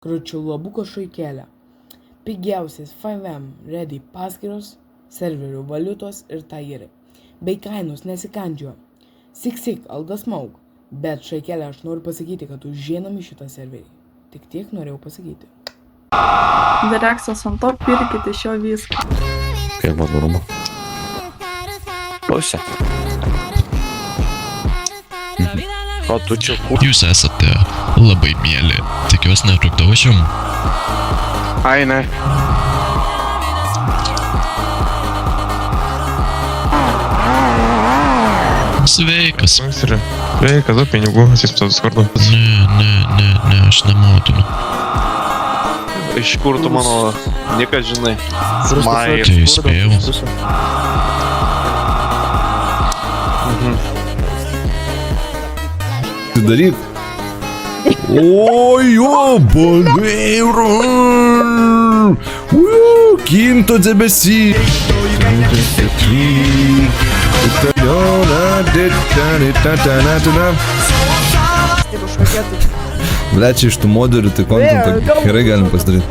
Kručių Labuko šuikelė. Pigiausias 5M Ready paskyros, serverių valiutos ir tageriai. Bei kainos nesikandžioja. Sik algas maug. Bet šaikelė aš noriu pasakyti, kad užžienami šitą serverį. Tik tiek norėjau pasakyti. Direkcijos ant to pirkite šio viską. Kaip vadaruma? Pusė. O tu čia kur? Jūs esate labai mieli. Tikiuosi netrukdau aš jums. Ai, ne. Sveikas. Sveikas, daug pinigų, atsispaus vardu. Ne, aš nemodinu. Iš kur tu mano nikas žinai? Maja. Tai įspėjau. Daryt. Ой, ёбаный рот! Quinto дебеси! Бля, čia iš tų moderių tai kontentą gerai galim pasidaryti.